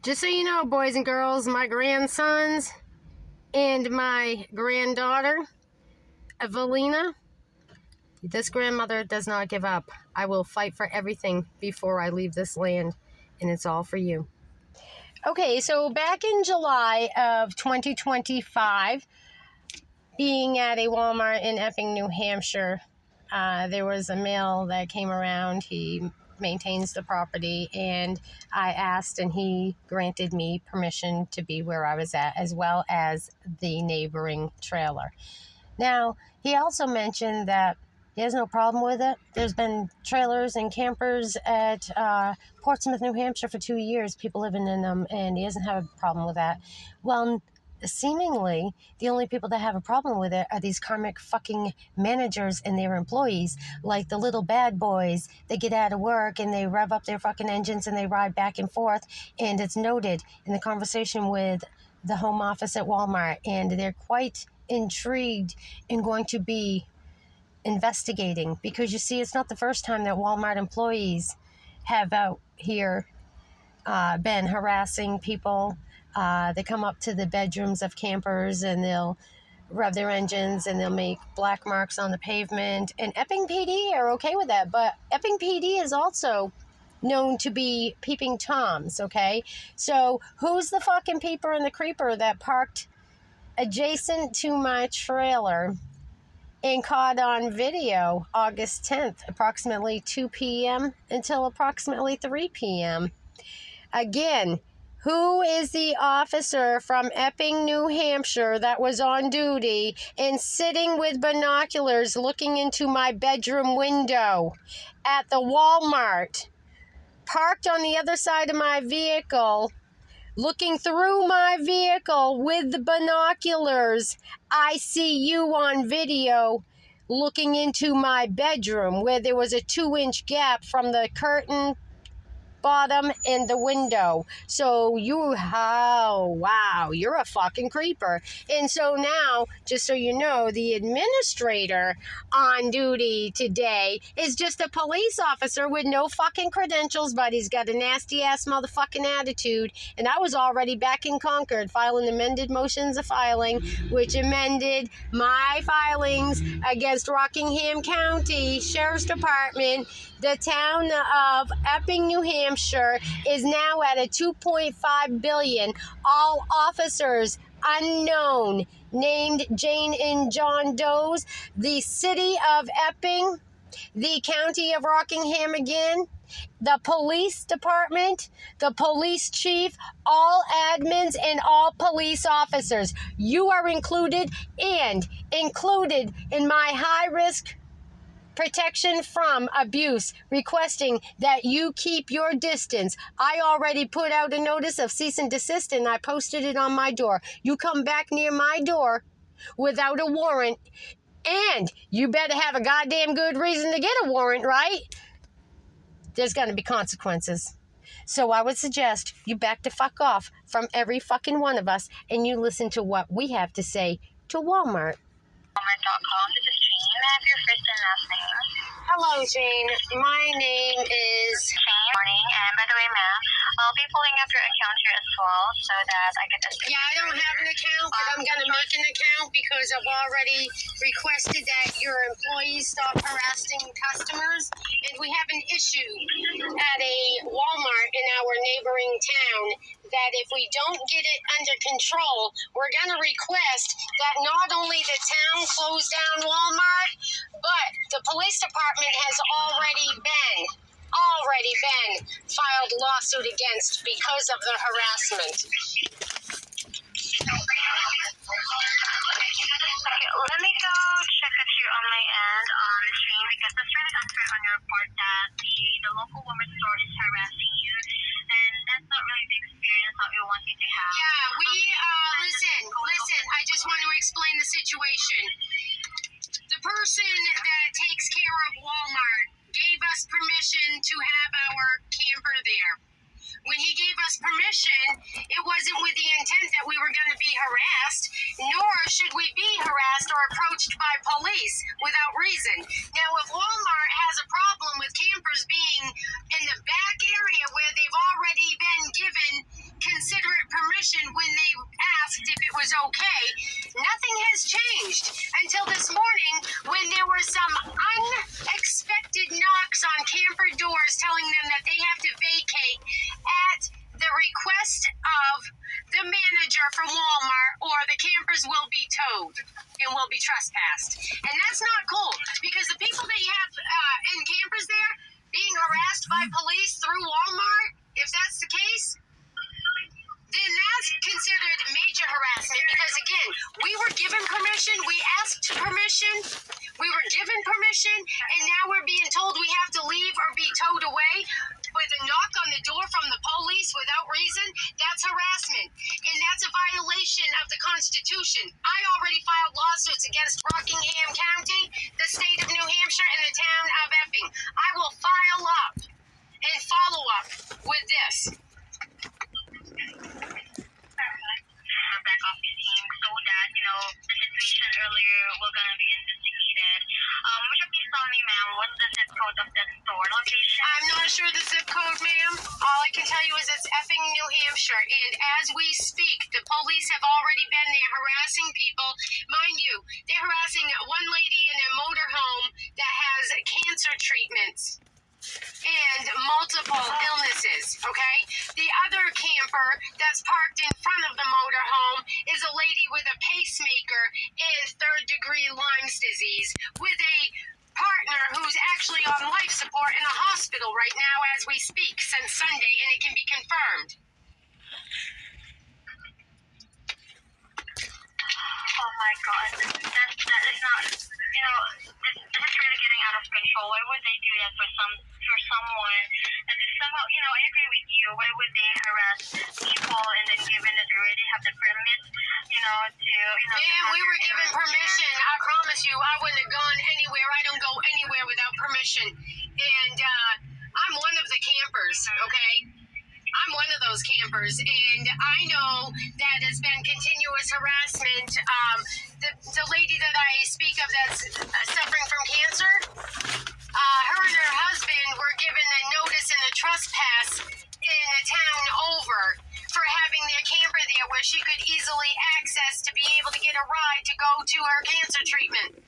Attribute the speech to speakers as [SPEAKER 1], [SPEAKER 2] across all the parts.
[SPEAKER 1] Just so you know, boys and girls, my grandsons and my granddaughter, Evelina, this grandmother does not give up. I will fight for everything before I leave this land, and it's all for you. Okay, so back in July of 2025, being at a Walmart in Epping, New Hampshire, there was a male that came around. He maintains the property, and I asked, and he granted me permission to be where I was at, as well as the neighboring trailer. Now, he also mentioned that he has no problem with it. There's been trailers and campers at Portsmouth, New Hampshire for 2 years, people living in them, and he doesn't have a problem with that. Well, seemingly, the only people that have a problem with it are these karmic fucking managers and their employees, like the little bad boys. They get out of work and they rev up their fucking engines and they ride back and forth, and it's noted in the conversation with the home office at Walmart, and they're quite intrigued and going to be investigating, because you see, it's not the first time that Walmart employees have out here been harassing people. They come up to the bedrooms of campers and they'll rev their engines and they'll make black marks on the pavement. And Epping PD are okay with that, but Epping PD is also known to be peeping Toms, okay? So who's the fucking peeper and the creeper that parked adjacent to my trailer and caught on video August 10th, approximately 2 p.m. until approximately 3 p.m.? Again, who is the officer from Epping, New Hampshire that was on duty and sitting with binoculars looking into my bedroom window at the Walmart, parked on the other side of my vehicle, looking through my vehicle with the binoculars? I see you on video looking into my bedroom where there was a 2-inch gap from the curtain bottom and the window. So wow, you're a fucking creeper. And so now, just so you know, the administrator on duty today is just a police officer with no fucking credentials, but he's got a nasty ass motherfucking attitude. And I was already back in Concord filing amended motions of filing, which amended my filings against Rockingham County Sheriff's Department. The town of Epping, New Hampshire is now at a $2.5 billion. All officers unknown, named Jane and John Does. The city of Epping, the county of Rockingham again, the police department, the police chief, all admins, and all police officers. You are included in my high-risk protection from abuse, requesting that you keep your distance. I already put out a notice of cease and desist, and I posted it on my door. You come back near my door without a warrant, and you better have a goddamn good reason to get a warrant, right? There's going to be consequences. So I would suggest you back the fuck off from every fucking one of us, and you listen to what we have to say to Walmart.
[SPEAKER 2] Walmart.com. This is Jane. May I have your first and last name?
[SPEAKER 1] Hello, Jane. My name is
[SPEAKER 2] Jane. Morning. And by the way, ma'am, I'll be pulling up your account here as well so that I can just...
[SPEAKER 1] Yeah, I don't have an account, but I'm going to make an account because I've already requested that your employees stop harassing customers. And we have an issue at a Walmart in our neighboring town that if we don't get it under control, we're going to request that not only the town close down Walmart, but the police department has already been filed lawsuit against because of the harassment.
[SPEAKER 2] Okay, let me go check it here on my end, Jane, because that's really unfair on your report that the local Walmart store is harassing you, and that's not really the experience that we want you to have.
[SPEAKER 1] Yeah, listen, I just want to explain the situation. The person that takes care of Walmart gave us permission to have our camper there. When he gave us permission, it wasn't with the intent that we were going to be harassed, nor should we be harassed or approached by police without reason. Now, if Walmart has a problem with campers being in the back area where they've already been given consent permission when they asked if it was okay. Nothing has changed until this morning when there were some unexpected knocks on camper doors telling them that they have to vacate at the request of the manager from Walmart, or the campers will be towed and will be trespassed. And that's not cool, because the people that you have in campers there being harassed by police through Walmart, if that's the case, then that's considered major harassment, because again, we were given permission, we asked permission, we were given permission, and now we're being told we have to leave or be towed away with a knock on the door from the police without reason. That's harassment, and that's a violation of the Constitution. I already filed lawsuits against Rockingham County, the state of New Hampshire, and the town of Epping. I will file up and follow up with this.
[SPEAKER 2] Back off the team so that, the situation earlier will gonna be investigated. Would you please tell me, ma'am, what's the zip code of that store location?
[SPEAKER 1] I'm not sure the zip code, ma'am. All I can tell you is it's Epping, New Hampshire. And as we speak, the police have already been there harassing people. Mind you, they're harassing one lady in a motorhome that has cancer treatments and multiple illnesses, okay? The other camper that's parked in front of the motorhome is a lady with a pacemaker and third-degree Lyme's disease with a partner who's actually on life support in a hospital right now as we speak since Sunday, and it can be confirmed.
[SPEAKER 2] Oh my God, that is not, this is really getting out of control. Why would they do that for someone that is somehow, I agree with you. Why would they harass people, and then given that they already have the permit,
[SPEAKER 1] Man, we were given permission. I promise you, I wouldn't have gone anywhere. I don't go anywhere without permission. And I'm one of the campers, okay? I'm one of those campers, and I know that it's been continuous harassment. The lady that I speak of that's suffering from cancer, her and her husband were given a notice and a trespass in the town over for having their camper there where she could easily access to be able to get a ride to go to her cancer treatment.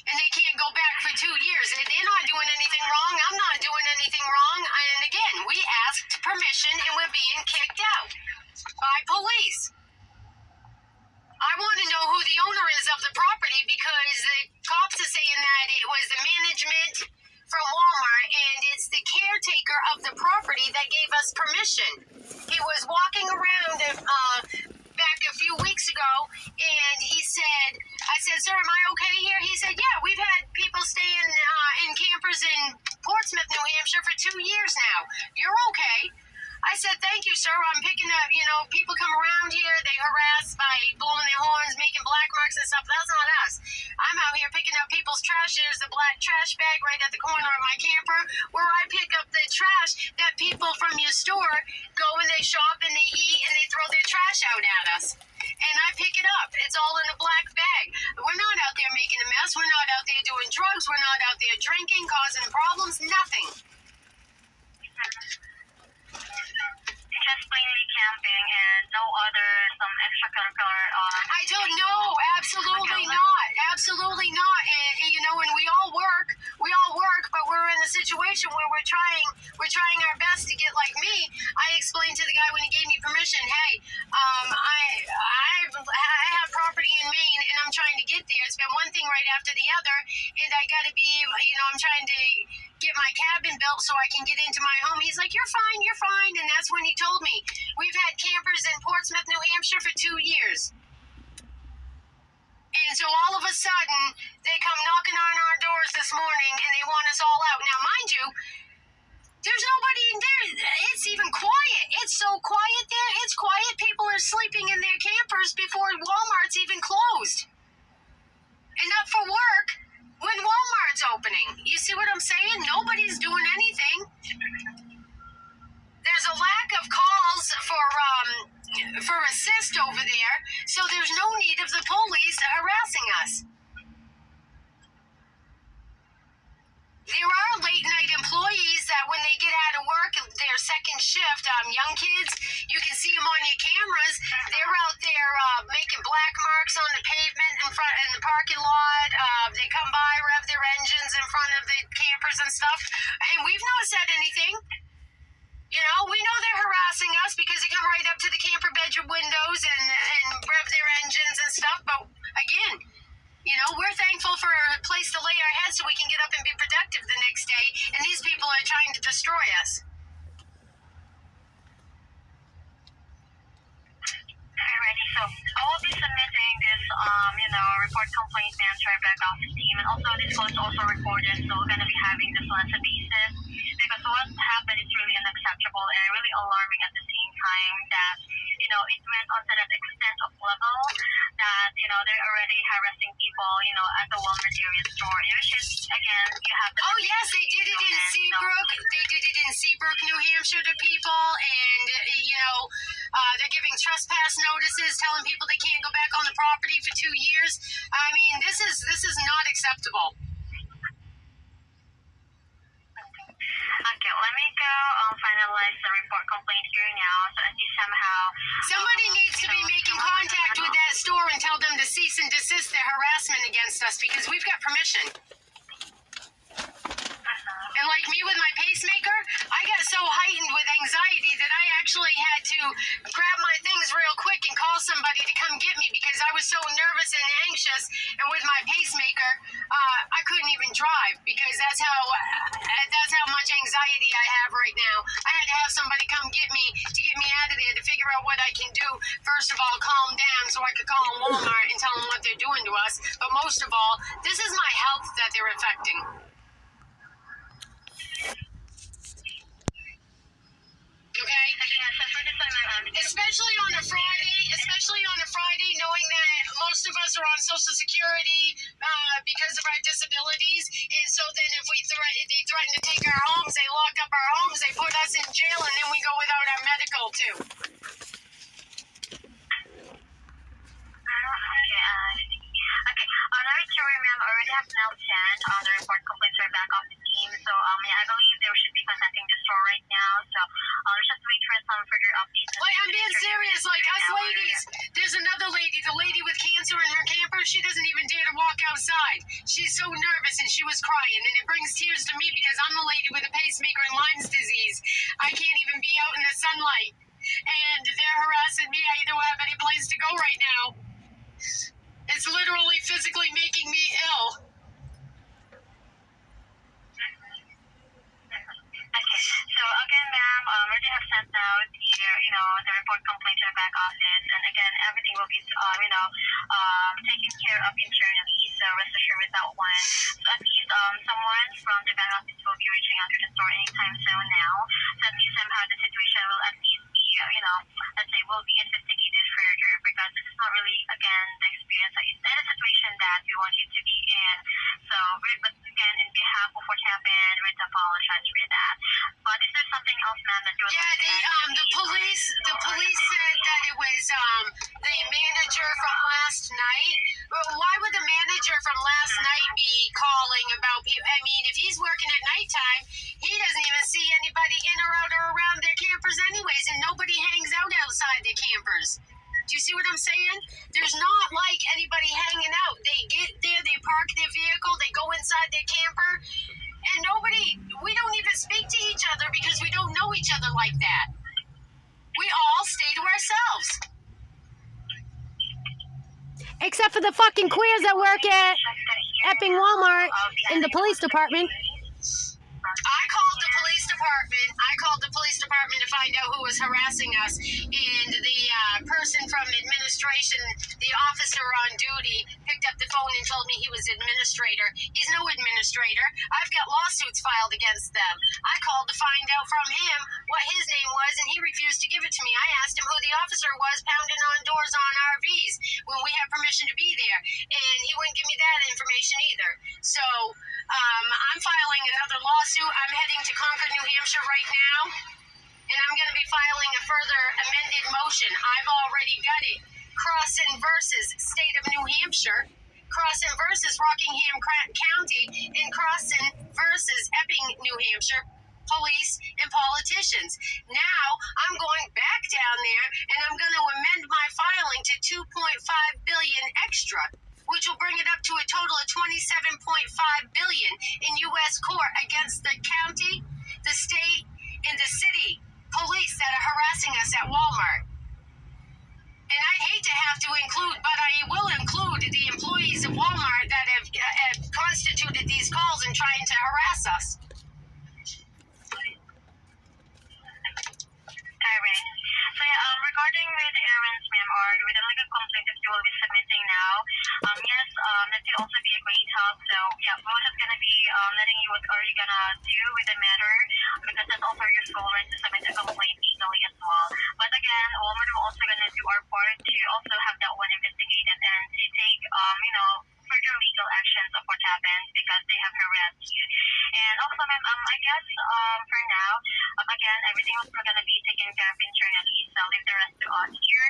[SPEAKER 1] And they can't go back for 2 years. They're not doing anything wrong. I'm not doing anything wrong. And again, we asked permission and we're being kicked out by police. I want to know who the owner is of the property, because the cops are saying that it was the management from Walmart, and it's the caretaker of the property that gave us permission. He was walking around back a few weeks ago, and I said, sir, am I okay here? He said, yeah, we've had people staying in campers in Portsmouth, New Hampshire for 2 years now. You're okay. I said, thank you, sir. I'm picking up, people come around here, they harass by blowing their horns, making black marks and stuff. That's not us. I'm out here picking up people's trash. There's a black trash bag right at the corner of my camper where I pick up the trash that people from your store go and they shop and they eat and they throw their trash out at us. And I pick it up. It's all in a black bag. We're not out there making a mess. We're not out there doing drugs. We're not out there drinking, causing problems, nothing.
[SPEAKER 2] Just plainly camping and no other some extracurricular.
[SPEAKER 1] I don't know. Absolutely not. Absolutely not. And and we all work, but we're in a situation where we're trying our best to get like me. I explained to the guy when he gave me permission, hey, I have property in Maine and I'm trying to get there. It's been one thing right after the other, and I got to be, I'm trying to get my cabin built so I can get into my home. He's like, you're fine. And that's when he told me, we've had campers in Portsmouth, New Hampshire for 2 years. And so all of a sudden, they come knocking on our doors this morning and they want us all out. Now, mind you, there's nobody in there. It's even quiet. It's so quiet there. It's quiet. People are sleeping in their campers before Walmart's even closed. And up for work when Walmart's opening. You see what I'm saying? Nobody's doing anything. There's a lack of calls for assist over there, so there's no need of the police harassing us. There are late night employees that when they get out of work, their second shift, young kids, you can see them on your cameras. They're out there making black marks on the pavement in the parking lot. They come by, rev their engines in front of the campers and stuff. And we've not said anything. You know, we know they're harassing us because they come right up to the camper bedroom windows and rev their engines and stuff. But again, you know, we're thankful for a place to lay our heads so we can get up and be productive the next day. And these people are trying to destroy us.
[SPEAKER 2] Alrighty, so I will be submitting this, report complaint to our back office team, and also this call is also recorded, so we're gonna be having this on a basis because what happened is really unacceptable and really alarming at the same time that it went on to that extent of level that they're already harassing people at the Walmart area store, which is again you have to.
[SPEAKER 1] Oh yes, they did it in Seabrook. They did it in Seabrook, New Hampshire, to people, and they're giving trespass notices, telling people they can't go back on the property for 2 years. I mean, this is not acceptable.
[SPEAKER 2] Okay, let me go finalize the report complaint here now, so at least somehow.
[SPEAKER 1] Somebody needs to be making contact with that store and tell them to cease and desist their harassment against us because we've got permission. And like me with my pacemaker, I got so heightened with anxiety that I actually had to grab my things real quick and call somebody to come get me because I was so nervous and anxious. And with my pacemaker, I couldn't even drive because that's how much anxiety I have right now. I had to have somebody come get me to get me out of there to figure out what I can do. First of all, calm down so I could call Walmart and tell them what they're doing to us. But most of all, this is my health that they're affecting. Okay? Especially on a Friday, knowing that most of us are on Social Security because of our disabilities, and so then if they threaten to take our homes, they lock up our homes, they put us in jail, and then we go without our medical too.
[SPEAKER 2] Okay, another theory, ma'am, already have now sent on the report complaint to our back office team. So, I believe they should be contacting the store right now. So, let's just wait for some further updates.
[SPEAKER 1] Like, I'm being serious. Like, us ladies, there's another lady, the lady with cancer in her camper. She doesn't even dare to walk outside. She's so nervous and she was crying. And it brings tears to me because I'm the lady with a pacemaker and Lyme's disease. I can't even be out in the sunlight. And they're harassing me. I don't have any place to go right now. It's literally physically making me ill.
[SPEAKER 2] Okay, so again, ma'am, we already have sent out the report complaint to the back office, and again, everything will be, taken care of internally, so rest assured with that one. So at least, someone from the back office will be reaching out to the store anytime soon now, so at least somehow the situation will at least be, let's say, will be investigated further, because this is not really, again, the experience, it's not a situation that we want you to be in, so, but again, in behalf of what happened, we'd apologize for that. But is there something else, ma'am, that you would like to add?
[SPEAKER 1] The police said that it was the manager from last night. Why would the manager from last night be calling about people? I mean, if he's working at nighttime, he doesn't even see anybody in or out or around their campers anyways, and nobody hangs out outside their campers. Do you see what I'm saying? There's not like anybody hanging out. They get there, they park their vehicle, they go inside their camper, and we don't even speak to each other because we don't know each other like that. We all stay to ourselves. Except for the fucking queers that work at Epping Walmart in the police department. I called the police department to find out who was harassing us, and the person from administration, the officer on duty, picked up the phone and told me he was administrator. He's no administrator. I've got lawsuits filed against them. I called to find out from him what his name was, and he refused to give it to me. I asked him who the officer was pounding on doors on RVs when we had permission to be there, and he wouldn't give me that information either. So I'm filing another lawsuit. I'm heading to Concord, New Hampshire right now, and I'm going to be filing a further amended motion. I've already got it. Crossin versus State of New Hampshire, Crossin versus Rockingham County, and Crossin versus Epping, New Hampshire. police, and politicians. Now I'm going back down there and I'm going to amend my filing to 2.5 billion extra, which will bring it up to a total of 27.5 billion in U.S. court against the county, the state, and the city police that are harassing us at Walmart. And I'd hate to have to include, but I will include the employees of Walmart that have constituted these calls and trying to harass us.
[SPEAKER 2] Alright. So yeah, regarding with the errands, ma'am, or with the legal complaint that you will be submitting now, yes, that will also be a great help. So yeah, we're just gonna be letting you what are you gonna do with the matter, because that's also your sole right to submit a complaint legally as well. But again, Walmart will also gonna do our part to also have that one investigated and to take further legal actions of what happened because they have harassed you. And also, ma'am, I guess for now, again, everything was going to be taken care of internally, so leave the rest to us here.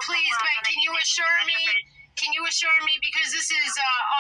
[SPEAKER 1] Please, but can you assure me, because this is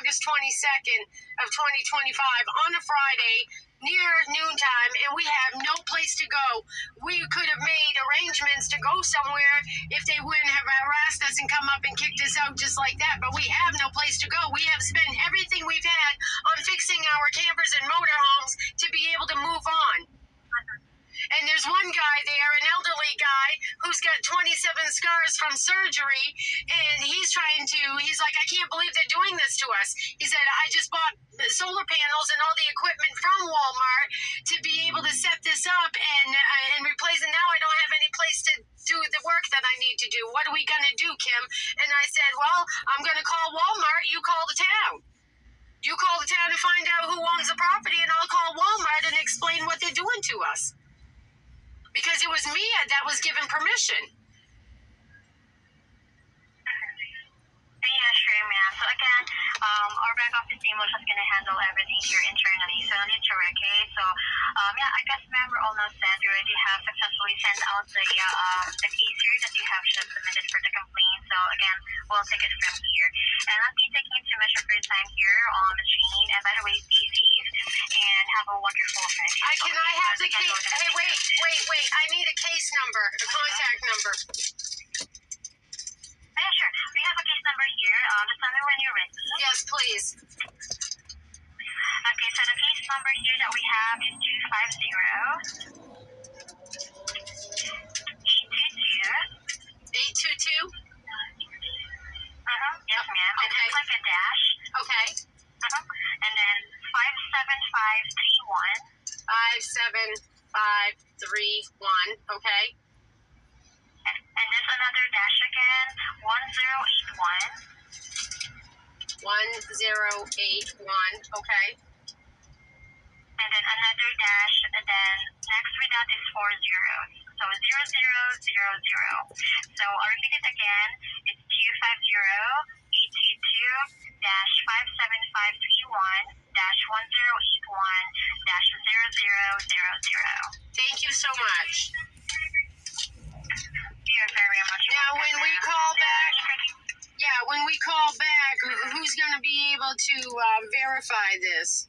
[SPEAKER 1] August 22nd of 2025 on a Friday near noontime and we have no place to go. We could have made arrangements to go somewhere if they wouldn't have harassed us and come up and kicked us out just like that, but we have no place to go. We have spent everything we've had on fixing our campers and motorhomes to be able to move on. And there's one guy there, an elderly guy, who's got 27 scars from surgery, and he's like, I can't believe they're doing this to us. He said, I just bought solar panels and all the equipment from Walmart to be able to set this up and replace it. Now I don't have any place to do the work that I need to do. What are we going to do, Kim? And I said, well, I'm going to call Walmart. You call the town. You call the town and find out who owns the property, and I'll call Walmart and explain what they're doing to us. Because it was Mia that was given permission.
[SPEAKER 2] Yeah, sure, ma'am. So again, our back office team was just going to handle everything here internally, so no need to worry, okay? So, yeah, I guess, ma'am, we're all now set. We already have successfully sent out the case here that you have just submitted for the complaint. So again, we'll take it from here. And I'll be taking too much of your time here on the chain. And by the way, stay safe and have a wonderful Friday.
[SPEAKER 1] Can I have the case? Hey, wait. I need a case number, a contact number.
[SPEAKER 2] Yeah, sure. We have a case number here. Just tell me when you're ready.
[SPEAKER 1] Yes, please.
[SPEAKER 2] Okay, so the case number here that we have is
[SPEAKER 1] 822?
[SPEAKER 2] 252. Yes, ma'am. And
[SPEAKER 1] Okay.
[SPEAKER 2] it's like a dash.
[SPEAKER 1] Okay.
[SPEAKER 2] And then 57531.
[SPEAKER 1] 57531. Okay.
[SPEAKER 2] And there's another dash again, 1081.
[SPEAKER 1] 1081. Okay.
[SPEAKER 2] And then another dash, and then next with that is 4 zeros. So 0000. So I'll repeat it again. It's 250-822-57531-1081-0000.
[SPEAKER 1] Thank you so much.
[SPEAKER 2] You're very much
[SPEAKER 1] Now,
[SPEAKER 2] welcome,
[SPEAKER 1] when we
[SPEAKER 2] ma'am.
[SPEAKER 1] call back, who's going to be able to verify this?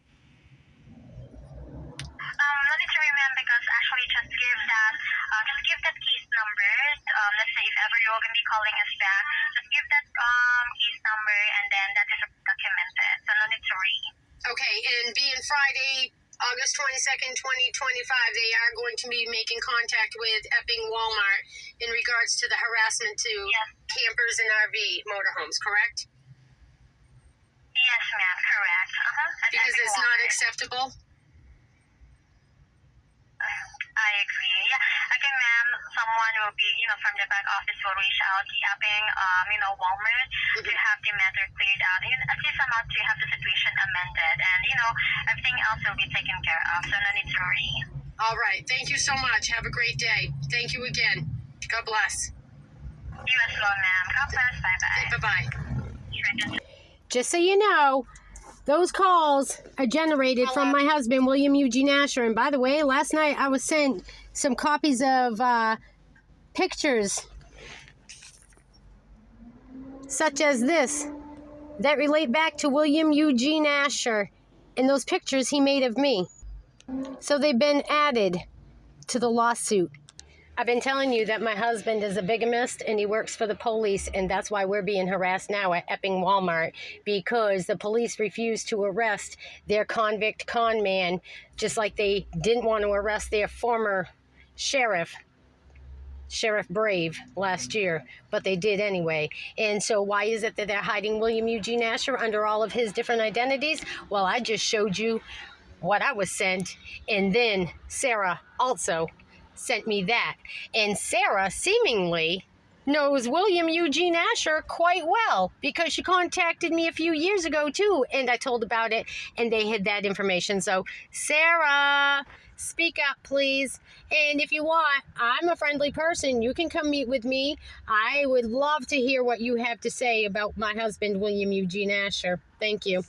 [SPEAKER 2] No need to remember, because actually just give that case number. Let's say if ever you're going to be calling us back, just give that case number, and then that is documented. So no need to worry.
[SPEAKER 1] Okay, and being Friday, August 22nd, 2025, they are going to be making contact with Epping Walmart in regards to the harassment to campers and RV motorhomes, correct?
[SPEAKER 2] Yes, ma'am, correct.
[SPEAKER 1] Because it's not acceptable?
[SPEAKER 2] I agree. Yeah. Again, ma'am, someone will be, from the back office will reach out to Epping, Walmart to have the matter cleared out. At least somehow to have the situation amended, and everything else will be taken care of. So no need to worry.
[SPEAKER 1] All right. Thank you so much. Have a great day. Thank you again. God bless.
[SPEAKER 2] You as well, ma'am. God bless. Bye-bye.
[SPEAKER 1] Bye-bye. Just so you know, those calls are generated from my husband, William Eugene Asher. And by the way, last night I was sent some copies of pictures such as this that relate back to William Eugene Asher and those pictures he made of me. So they've been added to the lawsuit. I've been telling you that my husband is a bigamist and he works for the police, and that's why we're being harassed now at Epping Walmart, because the police refused to arrest their convict con man, just like they didn't want to arrest their former Sheriff Brave last year, but they did anyway. And so why is it that they're hiding William Eugene Asher under all of his different identities? Well, I just showed you what I was sent, and then Sarah also sent me that. And Sarah seemingly knows William Eugene Asher quite well because she contacted me a few years ago too, and I told about it, and they had that information. So Sarah, speak up please. And if you want, I'm a friendly person. You can come meet with me. I would love to hear what you have to say about my husband, William Eugene Asher. Thank you.